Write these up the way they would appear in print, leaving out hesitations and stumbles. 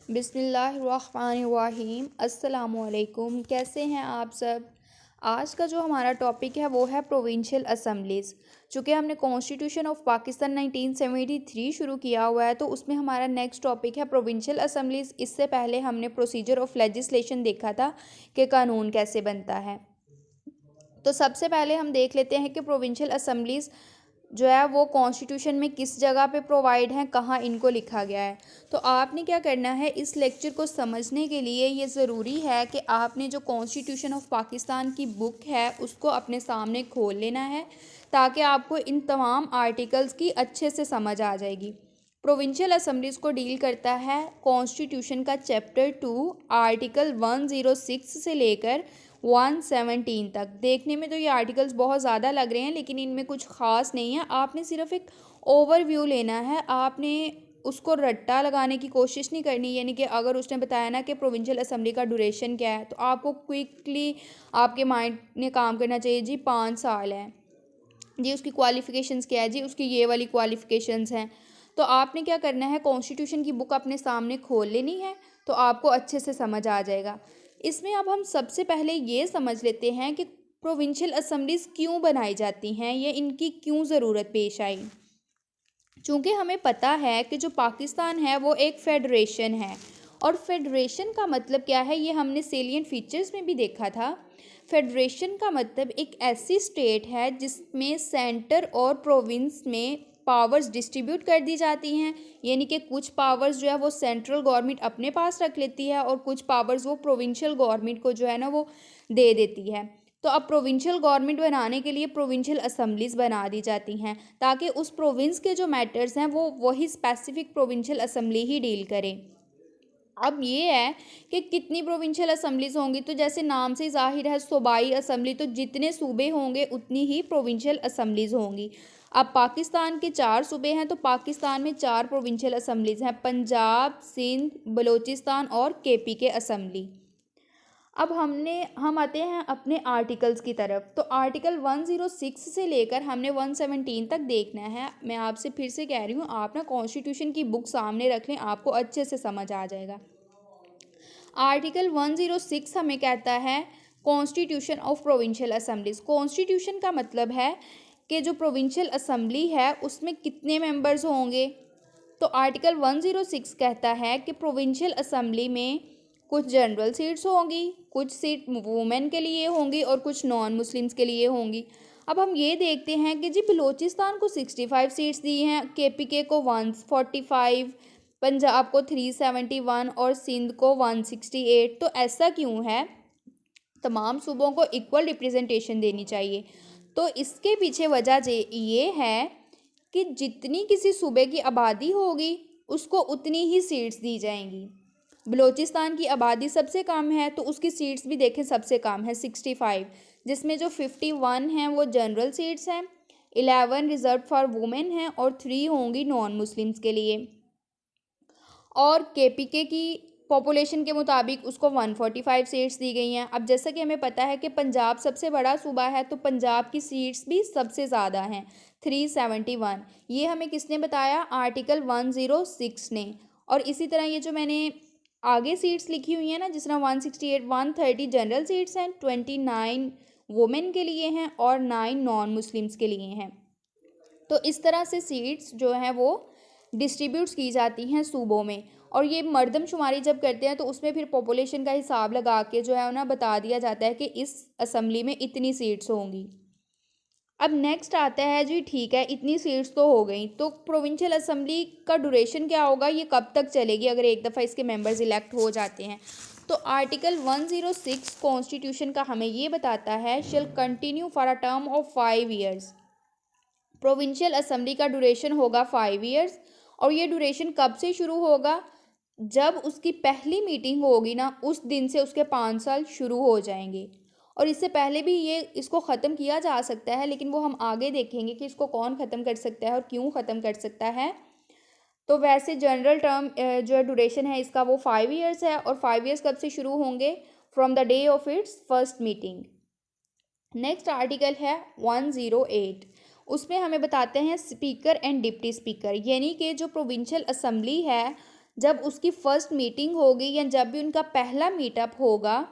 बिस्मिल्लाहिर्रहमानिर्रहीम अस्सलामुअलैकुम। कैसे हैं आप सब। आज का जो हमारा टॉपिक है वो है प्रोविंशियल असम्बलीज़। चूँकि हमने कॉन्स्टिट्यूशन ऑफ पाकिस्तान 1973 शुरू किया हुआ है तो उसमें हमारा नेक्स्ट टॉपिक है प्रोविंशियल असम्बलीज़। इससे पहले हमने प्रोसीजर ऑफ लेजिस्लेशन देखा था कि कानून कैसे बनता है। तो सबसे पहले हम देख लेते हैं कि प्रोविंशियल असम्बलीज़ जो है वो कॉन्स्टिट्यूशन में किस जगह पे प्रोवाइड हैं, कहाँ इनको लिखा गया है। तो आपने क्या करना है, इस लेक्चर को समझने के लिए ये ज़रूरी है कि आपने जो कॉन्स्टिट्यूशन ऑफ पाकिस्तान की बुक है उसको अपने सामने खोल लेना है, ताकि आपको इन तमाम आर्टिकल्स की अच्छे से समझ आ जाएगी। प्रोविंशियल असम्बलीज़ को डील करता है कॉन्स्टिट्यूशन का चैप्टर 2 आर्टिकल 106 से लेकर 117 तक। देखने में तो ये आर्टिकल्स बहुत ज़्यादा लग रहे हैं लेकिन इनमें कुछ ख़ास नहीं है। आपने सिर्फ एक ओवरव्यू लेना है, आपने उसको रट्टा लगाने की कोशिश नहीं करनी। यानी कि अगर उसने बताया ना कि प्रोविंशियल असम्बली का ड्यूरेशन क्या है तो आपको क्विकली आपके माइंड ने काम करना चाहिए। जी 5 साल है, जी उसकी क्वालिफ़िकेशंस क्या है, जी उसकी ये वाली क्वालिफ़िकेशंस हैं। तो आपने क्या करना है, कॉन्स्टिट्यूशन की बुक अपने सामने खोल लेनी है तो आपको अच्छे से समझ आ जाएगा। इसमें अब हम सबसे पहले ये समझ लेते हैं कि प्रोविंशियल असम्बलीज़ क्यों बनाई जाती हैं, ये इनकी क्यों ज़रूरत पेश आई। चूँकि हमें पता है कि जो पाकिस्तान है वो एक फेडरेशन है, और फेडरेशन का मतलब क्या है ये हमने सेलिएंट फीचर्स में भी देखा था। फेडरेशन का मतलब एक ऐसी स्टेट है जिसमें सेंटर और प्रोविंस में पावर्स डिस्ट्रीब्यूट कर दी जाती हैं। यानी कि कुछ पावर्स जो है वो सेंट्रल गवर्नमेंट अपने पास रख लेती है और कुछ पावर्स वो प्रोविंशियल गवर्नमेंट को जो है ना वो दे देती है। तो अब प्रोविंशियल गवर्नमेंट बनाने के लिए प्रोविंशियल असम्बलीज़ बना दी जाती हैं, ताकि उस प्रोविंस के जो मैटर्स हैं वो वही स्पेसिफिक प्रोविंशियल असम्बली ही डील करें। अब ये है कि कितनी प्रोविंशियल असम्बलीज़ होंगी, तो जैसे नाम से ज़ाहिर है सूबाई असम्बली, तो जितने सूबे होंगे उतनी ही प्रोविंशियल असम्बलीज़ होंगी। अब पाकिस्तान के 4 सूबे हैं तो पाकिस्तान में 4 प्रोविंशियल असम्बलीज़ हैं, पंजाब, सिंध, बलूचिस्तान और केपी के असम्बली। अब हम आते हैं अपने आर्टिकल्स की तरफ। तो आर्टिकल 106 से लेकर हमने 117 तक देखना है। मैं आपसे फिर से कह रही हूँ, आप ना कॉन्स्टिट्यूशन की बुक सामने रख लें, आपको अच्छे से समझ आ जाएगा। आर्टिकल 106 हमें कहता है constitution of provincial assemblies. Constitution का मतलब है कि जो प्रोविंशियल असम्बली है उसमें कितने मेंबर्स होंगे। तो आर्टिकल 106 कहता है कि प्रोविंशियल असम्बली में कुछ जनरल सीट्स होंगी, कुछ सीट वुमेन के लिए होंगी और कुछ नॉन मुस्लिम्स के लिए होंगी। अब हम ये देखते हैं कि जी बलूचिस्तान को 65 सीट्स दी हैं, केपीके को 145, पंजाब को 371 और सिंध को 168। तो ऐसा क्यों है, तमाम सूबों को इक्वल रिप्रेजेंटेशन देनी चाहिए। तो इसके पीछे वजह ये है कि जितनी किसी सूबे की आबादी होगी उसको उतनी ही सीट्स दी जाएंगी। बलूचिस्तान की आबादी सबसे कम है तो उसकी सीट्स भी देखें सबसे कम है 65, जिसमें जो 51 हैं वो जनरल सीट्स हैं, 11 रिजर्व फॉर वुमेन हैं और 3 होंगी नॉन मुस्लिम्स के लिए। और केपीके की पॉपुलेशन के मुताबिक उसको 145 सीट्स दी गई हैं। अब जैसा कि हमें पता है कि पंजाब सबसे बड़ा सूबा है तो पंजाब की सीट्स भी सबसे ज़्यादा हैं, 371। ये हमें किसने बताया, आर्टिकल 106 ने। और इसी तरह ये जो मैंने आगे सीट्स लिखी हुई हैं ना, जिस तरह 168, 130 जनरल सीट्स हैं, 29 वुमेन के लिए हैं और 9 नॉन मुस्लिम्स के लिए हैं। तो इस तरह से सीट्स जो हैं वो डिस्ट्रीब्यूट्स की जाती हैं सूबों में। और ये मर्दमशुमारी जब करते हैं तो उसमें फिर पॉपुलेशन का हिसाब लगा के जो है ना बता दिया जाता है कि इस असम्बली में इतनी सीट्स होंगी। अब नेक्स्ट आता है जी, ठीक है इतनी सीट्स तो हो गई, तो प्रोविंशियल असम्बली का ड्यूरेशन क्या होगा, ये कब तक चलेगी अगर एक दफ़ा इसके मेंबर्स इलेक्ट हो जाते हैं। तो आर्टिकल 106 कॉन्स्टिट्यूशन का हमें ये बताता है, shall continue for a term of 5 years. Provincial assembly का ड्यूरेशन होगा 5 ईयर्स। और ये ड्यूरेशन कब से शुरू होगा, जब उसकी पहली मीटिंग होगी ना उस दिन से उसके 5 साल शुरू हो जाएंगे। और इससे पहले भी ये इसको ख़त्म किया जा सकता है, लेकिन वो हम आगे देखेंगे कि इसको कौन ख़त्म कर सकता है और क्यों ख़त्म कर सकता है। तो वैसे जनरल टर्म जो ड्यूरेशन है इसका वो 5 ईयर्स है। और 5 ईयर्स कब से शुरू होंगे, from the day of its first meeting. Next article है 108। उसमें हमें बताते हैं स्पीकर एंड डिप्टी स्पीकर, यानी कि जो प्रोविंशियल असम्बली है जब उसकी फर्स्ट मीटिंग होगी या जब भी उनका पहला मीटअप होगा,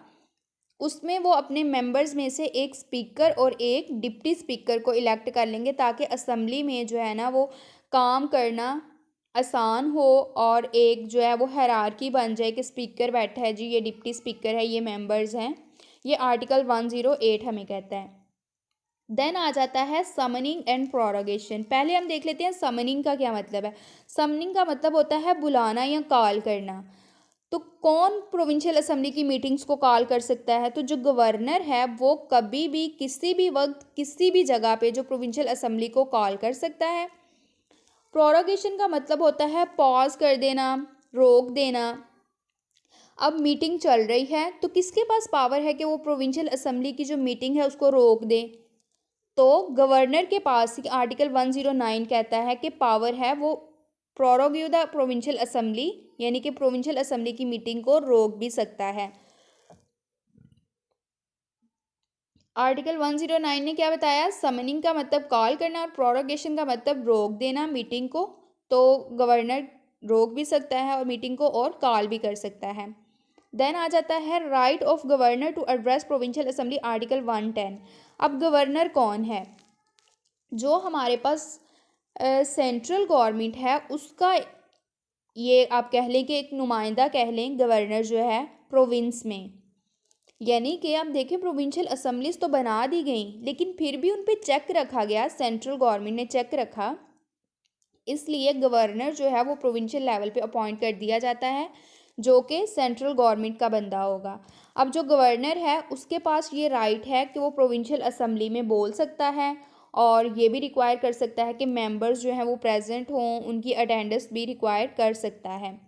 उसमें वो अपने मेंबर्स में से एक स्पीकर और एक डिप्टी स्पीकर को इलेक्ट कर लेंगे, ताकि असेंबली में जो है ना वो काम करना आसान हो और एक जो है वो हायरार्की बन जाए कि स्पीकर बैठा है जी, ये डिप्टी स्पीकर है, ये मेंबर्स हैं। ये आर्टिकल 108 हमें कहता है। देन आ जाता है समनिंग एंड प्रोरोगेशन। पहले हम देख लेते हैं समनिंग का क्या मतलब है। समनिंग का मतलब होता है बुलाना या कॉल करना। तो कौन प्रोविंशियल असेंबली की मीटिंग्स को कॉल कर सकता है? तो जो गवर्नर है वो कभी भी किसी भी वक्त किसी भी जगह पे जो प्रोविंशियल असेंबली को कॉल कर सकता है। प्रोरोगेशन का मतलब होता है पॉज कर देना, रोक देना। अब मीटिंग चल रही है तो किसके पास पावर है कि वो प्रोविंशियल असेंबली की जो मीटिंग है उसको रोक दे? तो गवर्नर के पास आर्टिकल 109 कहता है कि पावर है वो प्रोरोग्यू द प्रोविंशियल असेंबली, यानी कि प्रोविंशियल असेंबली की मीटिंग को रोक भी सकता है। आर्टिकल 109 ने क्या बताया? समनिंग का मतलब कॉल करना और प्रोरोगेशन का मतलब रोक देना मीटिंग को। तो गवर्नर रोक भी सकता है और मीटिंग को और कॉल भी कर सकता है। देन आ जाता है right of governor to address provincial assembly, article 110। अब गवर्नर कौन है? जो हमारे पास सेंट्रल गवर्नमेंट है उसका, ये आप कह लें कि एक नुमाइंदा कह लें गवर्नर जो है प्रोविंस में। यानी कि आप देखें प्रोविंशियल असेंबलीज तो बना दी गई लेकिन फिर भी उन पे चेक रखा गया, सेंट्रल गवर्नमेंट ने चेक रखा, इसलिए गवर्नर जो है वो प्रोविंशियल लेवल पे अपॉइंट कर दिया जाता है, जो कि सेंट्रल गवर्नमेंट का बंदा होगा। अब जो गवर्नर है उसके पास ये राइट है कि वो प्रोविंशियल असेंबली में बोल सकता है और ये भी रिक्वायर कर सकता है कि मेंबर्स जो हैं वो प्रेजेंट हों, उनकी अटेंडेंस भी रिक्वायर कर सकता है।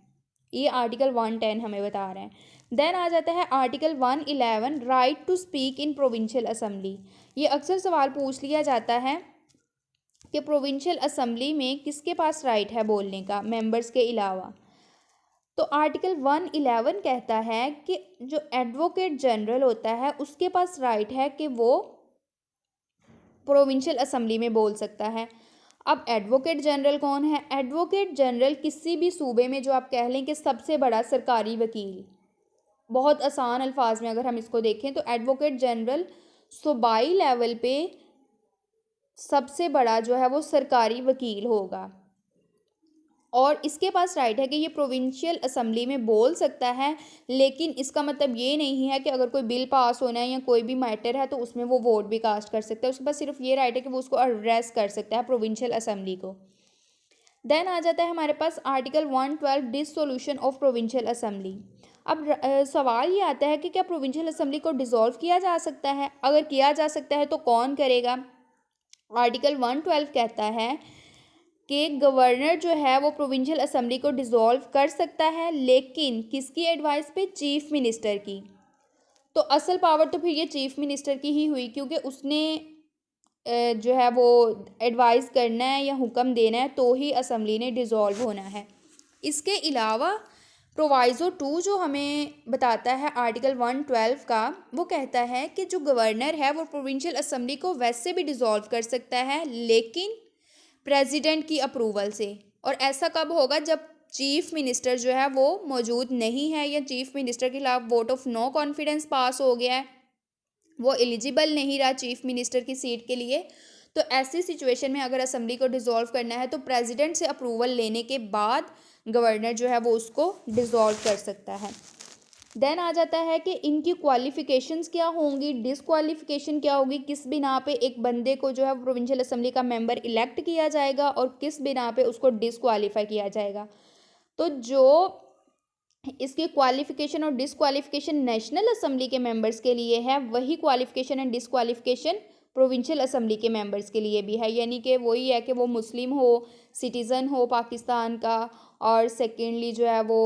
ये आर्टिकल 110 हमें बता रहे हैं। देन आ जाता है article 111 right to speak in provincial assembly. ये अक्सर सवाल पूछ लिया जाता है कि प्रोविंशियल असेंबली में किसके पास राइट है बोलने का मेंबर्स के अलावा। तो आर्टिकल 111 कहता है कि जो एडवोकेट जनरल होता है उसके पास राइट है कि वो प्रोविंशियल असेंबली में बोल सकता है। अब एडवोकेट जनरल कौन है? एडवोकेट जनरल किसी भी सूबे में जो आप कह लें कि सबसे बड़ा सरकारी वकील, बहुत आसान अल्फाज में अगर हम इसको देखें तो एडवोकेट जनरल सूबाई लेवल पे सबसे बड़ा जो है वो सरकारी वकील होगा और इसके पास राइट है कि ये प्रोविंशियल असेंबली में बोल सकता है। लेकिन इसका मतलब ये नहीं है कि अगर कोई बिल पास होना है या कोई भी मैटर है तो उसमें वो वोट भी कास्ट कर सकता है। उसके पास सिर्फ ये राइट है कि वो उसको एड्रेस कर सकता है प्रोविंशियल असेंबली को। देन आ जाता है हमारे पास article 112 dissolution of provincial assembly. अब सवाल ये आता है कि क्या प्रोविंशियल असेंबली को डिसॉल्व किया जा सकता है? अगर किया जा सकता है तो कौन करेगा? आर्टिकल 112 कहता है कि गवर्नर जो है वो प्रोविंशियल असेंबली को डिसॉल्व कर सकता है, लेकिन किसकी एडवाइस पे? चीफ मिनिस्टर की। तो असल पावर तो फिर ये चीफ मिनिस्टर की ही हुई, क्योंकि उसने जो है वो एडवाइस करना है या हुक्म देना है तो ही असेंबली ने डिसॉल्व होना है। इसके अलावा प्रोवाइज़ो 2 जो हमें बताता है आर्टिकल 112 का, वो कहता है कि जो गवर्नर है वो प्रोविंशियल असेंबली को वैसे भी डिसॉल्व कर सकता है, लेकिन प्रेसिडेंट की अप्रूवल से। और ऐसा कब होगा? जब चीफ मिनिस्टर जो है वो मौजूद नहीं है या चीफ मिनिस्टर के खिलाफ वोट ऑफ नो कॉन्फिडेंस पास हो गया है, वो एलिजिबल नहीं रहा चीफ मिनिस्टर की सीट के लिए। तो ऐसी सिचुएशन में अगर असेंबली को डिसॉल्व करना है तो प्रेसिडेंट से अप्रूवल लेने के बाद गवर्नर जो है वो उसको डिसॉल्व कर सकता है। देन आ जाता है कि इनकी क्वालिफिकेशंस क्या होंगी, डिसक्वालिफिकेशन क्या होगी, किस बिना पे एक बंदे को जो है प्रोविंशियल असेंबली का मेंबर इलेक्ट किया जाएगा और किस बिना पे उसको डिसक्वालीफाई किया जाएगा। तो जो इसकी क्वालिफिकेशन और डिसक्वालिफिकेशन नेशनल असेंबली के मेंबर्स के लिए है, वही qualification and disqualification provincial assembly के मेंबर्स के लिए भी है। यानी कि वही है कि वो मुस्लिम हो, सिटीज़न हो पाकिस्तान का, और सेकेंडली जो है वो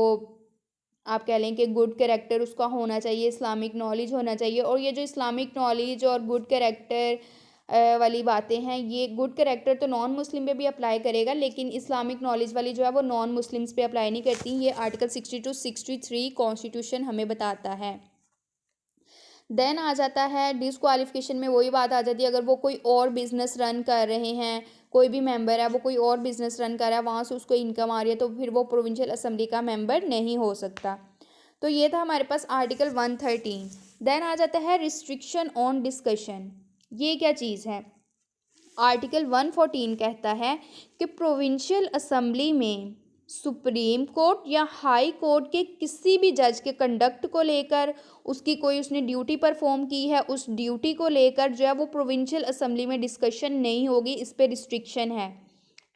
आप कह लें कि गुड कैरेक्टर उसका होना चाहिए, इस्लामिक नॉलेज होना चाहिए। और ये जो इस्लामिक नॉलेज और गुड कैरेक्टर वाली बातें हैं, ये गुड कैरेक्टर तो नॉन मुस्लिम पे भी अप्लाई करेगा, लेकिन इस्लामिक नॉलेज वाली जो है वो नॉन मुस्लिम्स पे अप्लाई नहीं करती। ये आर्टिकल 62 63 कॉन्स्टिट्यूशन हमें बताता है। देन आ जाता है डिसक्वालिफिकेशन में वही बात आ जाती है, अगर वो कोई और बिजनेस रन कर रहे हैं, कोई भी मेंबर है वो कोई और बिजनेस रन कर रहा है, वहाँ से उसको इनकम आ रही है, तो फिर वो प्रोविंशियल असेंबली का मेंबर नहीं हो सकता। तो ये था हमारे पास आर्टिकल 113। देन आ जाता है रिस्ट्रिक्शन ऑन डिस्कशन। ये क्या चीज़ है? आर्टिकल 114 कहता है कि प्रोविंशियल असेंबली में सुप्रीम कोर्ट या हाई कोर्ट के किसी भी जज के कंडक्ट को लेकर, उसकी कोई उसने ड्यूटी परफॉर्म की है, उस ड्यूटी को लेकर जो है वो प्रोविंशियल असेंबली में डिस्कशन नहीं होगी, इस पे रिस्ट्रिक्शन है।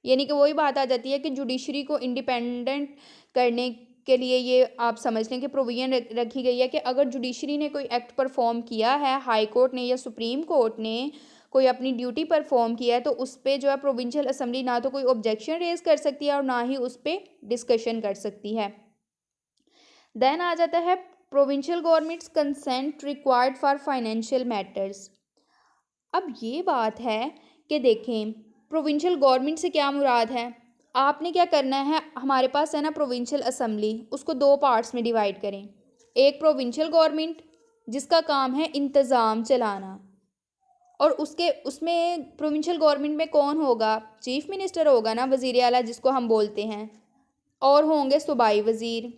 यानी कि वही बात आ जाती है कि जुडिशरी को इंडिपेंडेंट करने के लिए ये आप समझ लें कि प्रोविजन रखी गई है कि अगर जुडिशरी ने कोई एक्ट परफॉर्म किया है, हाई कोर्ट ने या सुप्रीम कोर्ट ने कोई अपनी ड्यूटी परफॉर्म किया है, तो उस पर जो है प्रोविंशियल असेंबली ना तो कोई ऑब्जेक्शन रेज कर सकती है और ना ही उस पर डिस्कशन कर सकती है। देन आ जाता है provincial governments consent required for financial matters. अब ये बात है कि देखें प्रोविंशियल गवर्नमेंट से क्या मुराद है। आपने क्या करना है, हमारे पास है ना प्रोविंशियल असेंबली, उसको दो पार्ट्स में डिवाइड करें। एक प्रोविंशियल गवर्नमेंट जिसका काम है इंतज़ाम चलाना, और उसमें प्रोविंशियल गवर्नमेंट में कौन होगा? चीफ मिनिस्टर होगा ना, वज़ीर आला जिसको हम बोलते हैं, और होंगे सूबाई वज़ीर।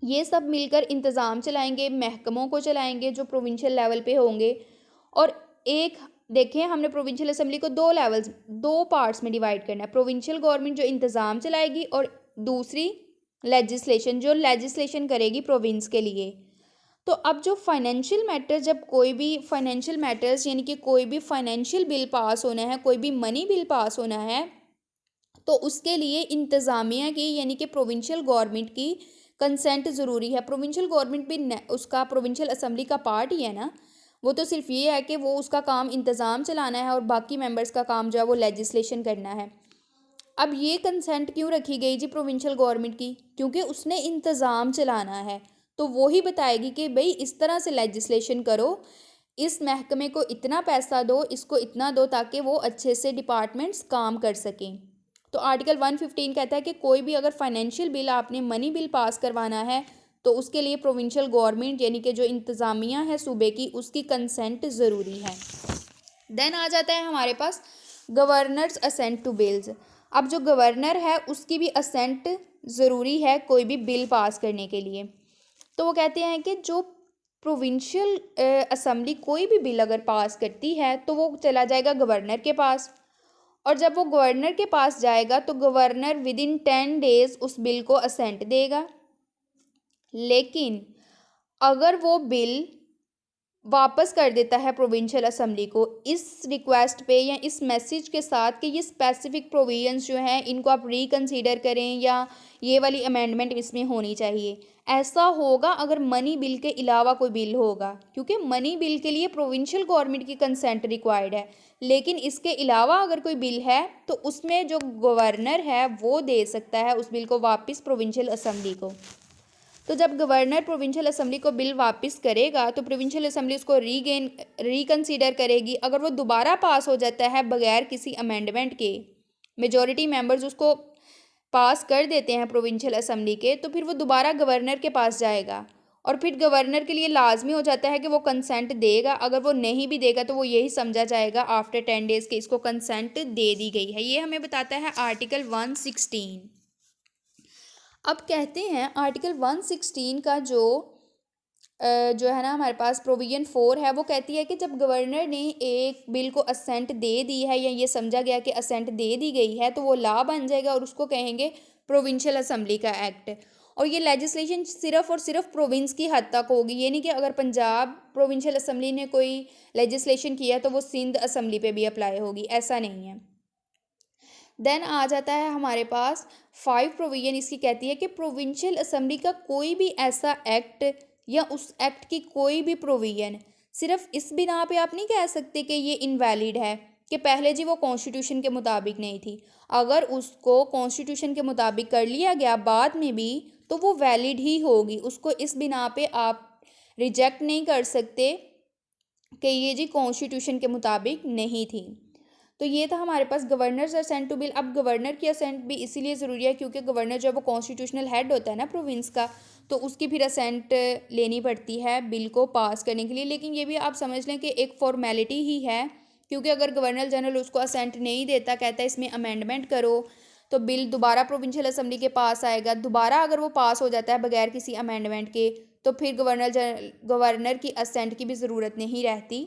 ये सब मिलकर इंतज़ाम चलाएंगे, महकमों को चलाएंगे जो प्रोविंशियल लेवल पे होंगे। और एक देखें, हमने प्रोविंशियल असेंबली को दो पार्ट्स में डिवाइड करना है। प्रोविंशियल गवर्नमेंट जो इंतज़ाम चलाएगी और दूसरी लेजिस्लेशन जो लेजिस्लेशन करेगी प्रोविंस के लिए। तो अब जो फाइनेंशियल मैटर, जब कोई भी फाइनेंशियल मैटर्स यानी कि कोई भी फाइनेंशियल बिल पास होना है, कोई भी मनी बिल पास होना है, तो उसके लिए इंतज़ामिया की यानी कि प्रोविंशियल गवर्नमेंट की कंसेंट ज़रूरी है। प्रोविंशियल गवर्नमेंट भी उसका प्रोविंशियल असेंबली का पार्ट ही है ना, वो तो सिर्फ ये है कि वो उसका काम इंतज़ाम चलाना है और बाकी मेंबर्स का काम जो है वो लेजिस्लेशन करना है। अब ये कंसेंट क्यों रखी गई जी प्रोविंशियल गवर्नमेंट की? क्योंकि उसने इंतज़ाम चलाना है, तो वो ही बताएगी कि भाई इस तरह से लेजिस्लेशन करो, इस महकमे को इतना पैसा दो, इसको इतना दो, ताकि वो अच्छे से डिपार्टमेंट्स काम कर सकें। तो आर्टिकल 115 कहता है कि कोई भी अगर फाइनेंशियल बिल, आपने मनी बिल पास करवाना है, तो उसके लिए प्रोविंशियल गवर्नमेंट यानी कि जो इंतज़ामिया है सूबे की, उसकी कंसेंट ज़रूरी है। देन आ जाता है हमारे पास गवर्नर्स असेंट टू बिल्स। अब जो गवर्नर है उसकी भी असेंट ज़रूरी है कोई भी बिल पास करने के लिए। तो वो कहते हैं कि जो प्रोविंशियल असेंबली कोई भी बिल अगर पास करती है तो वो चला जाएगा गवर्नर के पास, और जब वो गवर्नर के पास जाएगा तो गवर्नर विद इन 10 डेज उस बिल को असेंट देगा। लेकिन अगर वो बिल वापस कर देता है प्रोविंशियल असेंबली को इस रिक्वेस्ट पे या इस मैसेज के साथ कि ये स्पेसिफिक प्रोविजंस जो हैं इनको आप रिकंसीडर करें या ये वाली अमेंडमेंट इसमें होनी चाहिए, ऐसा होगा अगर मनी बिल के अलावा कोई बिल होगा, क्योंकि मनी बिल के लिए प्रोविंशियल गवर्नमेंट की कंसेंट रिक्वायर्ड है। लेकिन इसके अलावा अगर कोई बिल है तो उसमें जो गवर्नर है वो दे सकता है उस बिल को वापस प्रोविंशियल असेंबली को। तो जब गवर्नर प्रोविंशियल असेंबली को बिल वापस करेगा तो प्रोविंशियल असेंबली उसको रिकंसीडर करेगी। अगर वो दोबारा पास हो जाता है बगैर किसी अमेंडमेंट के, मेजॉरिटी मेंबर्स उसको पास कर देते हैं प्रोविंशियल असेंबली के, तो फिर वो दोबारा गवर्नर के पास जाएगा और फिर गवर्नर के लिए लाजमी हो जाता है कि वो कंसेंट देगा। अगर वो नहीं भी देगा तो वो यही समझा जाएगा आफ्टर 10 डेज़ के इसको कंसेंट दे दी गई है। ये हमें बताता है आर्टिकल 116। अब कहते हैं आर्टिकल 116 का जो है ना हमारे पास प्रोविजन 4 है, वो कहती है कि जब गवर्नर ने एक बिल को असेंट दे दी है या ये समझा गया कि असेंट दे दी गई है तो वो लॉ बन जाएगा और उसको कहेंगे प्रोविंशियल असेंबली का एक्ट। और ये लेजिस्लेशन सिर्फ और सिर्फ प्रोविंस की हद तक होगी, ये नहीं कि अगर पंजाब प्रोविंशियल असेंबली ने कोई लेजिस्लेशन किया तो वो सिंध असेंबली पे भी अप्लाई होगी, ऐसा नहीं है। देन आ जाता है हमारे पास 5 प्रोविजन, इसकी कहती है कि प्रोविंशियल असेंबली का कोई भी ऐसा एक्ट या उस एक्ट की कोई भी प्रोविजन सिर्फ इस बिना पे आप नहीं कह सकते कि ये इनवैलिड है कि पहले जी वो कॉन्स्टिट्यूशन के मुताबिक नहीं थी। अगर उसको कॉन्स्टिट्यूशन के मुताबिक कर लिया गया बाद में भी तो वो वैलिड ही होगी, उसको इस बिना पे आप रिजेक्ट नहीं कर सकते कि ये जी कॉन्स्टिट्यूशन के मुताबिक नहीं थी। तो ये था हमारे पास गवर्नर्स असेंट टू बिल। अब गवर्नर की असेंट भी इसीलिए ज़रूरी है क्योंकि गवर्नर जो है वो कॉन्स्टिट्यूशनल हेड होता है ना प्रोविंस का, तो उसकी फिर असेंट लेनी पड़ती है बिल को पास करने के लिए। लेकिन ये भी आप समझ लें कि एक फॉर्मेलिटी ही है क्योंकि अगर गवर्नर जनरल उसको असेंट नहीं देता, कहता है इसमें अमेंडमेंट करो, तो बिल दोबारा प्रोविंशियल असेंबली के पास आएगा। दोबारा अगर वो पास हो जाता है बगैर किसी अमेंडमेंट के, तो फिर गवर्नर की असेंट की भी ज़रूरत नहीं रहती।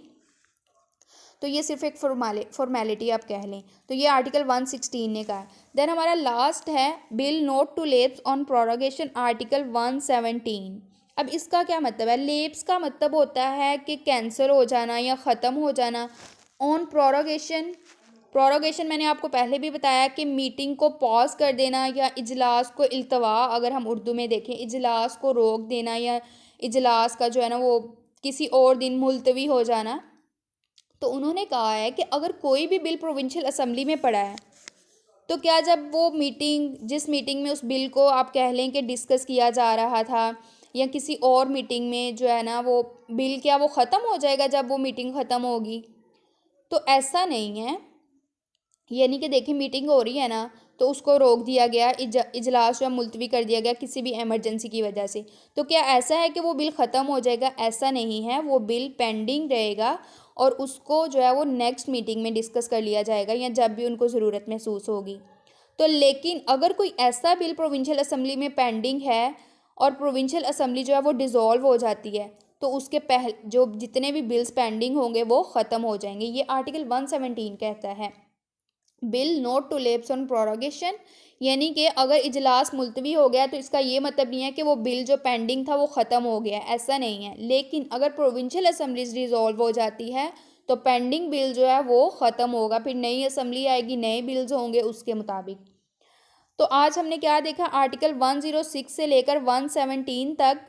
तो ये सिर्फ एक फॉर्मेलिटी आप कह लें। तो ये आर्टिकल 116 ने कहा है। देन हमारा लास्ट है bill not to lapse on prorogation, article 117। अब इसका क्या मतलब है? लेप्स का मतलब होता है कि कैंसिल हो जाना या ख़त्म हो जाना। ऑन प्रोरोगेशन, प्रोरोगेशन मैंने आपको पहले भी बताया कि मीटिंग को पॉज कर देना या इजलास को इल्तवा, अगर हम उर्दू में देखें, इजलास को रोक देना या इजलास का जो है ना वो किसी और दिन मुलतवी हो जाना। तो उन्होंने कहा है कि अगर कोई भी बिल प्रोविंशियल असेंबली में पड़ा है, तो क्या जब वो मीटिंग, जिस मीटिंग में उस बिल को आप कह लें कि डिस्कस किया जा रहा था, या किसी और मीटिंग में जो है ना वो बिल, क्या वो ख़त्म हो जाएगा जब वो मीटिंग ख़त्म होगी? तो ऐसा नहीं है। यानी कि देखिए मीटिंग हो रही है ना, तो उसको रोक दिया गया, इजलास जो है मुलतवी कर दिया गया किसी भी इमरजेंसी की वजह से, तो क्या ऐसा है कि वो बिल ख़त्म हो जाएगा? ऐसा नहीं है। वो बिल पेंडिंग रहेगा और उसको जो है वो नेक्स्ट मीटिंग में डिस्कस कर लिया जाएगा या जब भी उनको ज़रूरत महसूस होगी। तो लेकिन अगर कोई ऐसा बिल प्रोविंशियल असेंबली में पेंडिंग है और प्रोविंशियल असेंबली जो है वो डिज़ोल्व हो जाती है, तो उसके पहले जो जितने भी बिल्स पेंडिंग होंगे वो ख़त्म हो जाएंगे। ये आर्टिकल 117 कहता है। Bill not to lapse on prorogation, यानी कि अगर इजलास मुलतवी हो गया तो इसका ये मतलब नहीं है कि वो बिल जो पेंडिंग था वो ख़त्म हो गया, ऐसा नहीं है। लेकिन अगर प्रोविंशियल असेंबलीज डिज़ोल्व हो जाती है तो पेंडिंग बिल जो है वो ख़त्म होगा, फिर नई असेंबली आएगी, नए बिल्स होंगे उसके मुताबिक। तो आज हमने क्या देखा? आर्टिकल 106 से लेकर 117 तक,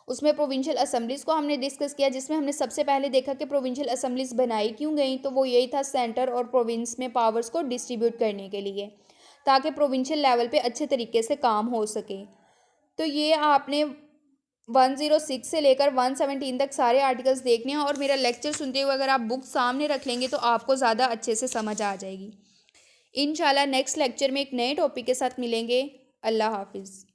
उसमें प्रोविंशियल असेंबलीज़ को हमने डिस्कस किया, जिसमें हमने सबसे पहले देखा कि प्रोविंशियल असेंबलीज़ बनाई क्यों गई। तो वो यही था, सेंटर और प्रोविंस में पावर्स को डिस्ट्रीब्यूट करने के लिए, ताकि प्रोविंशियल लेवल पे अच्छे तरीके से काम हो सके। तो ये आपने 106 से लेकर 117 तक सारे आर्टिकल्स देखने हैं, और मेरा लेक्चर सुनते हुए अगर आप बुक सामने रख लेंगे तो आपको ज़्यादा अच्छे से समझ आ जाएगी। इंशाल्लाह नेक्स्ट लेक्चर में एक नए टॉपिक के साथ मिलेंगे। अल्लाह हाफिज़।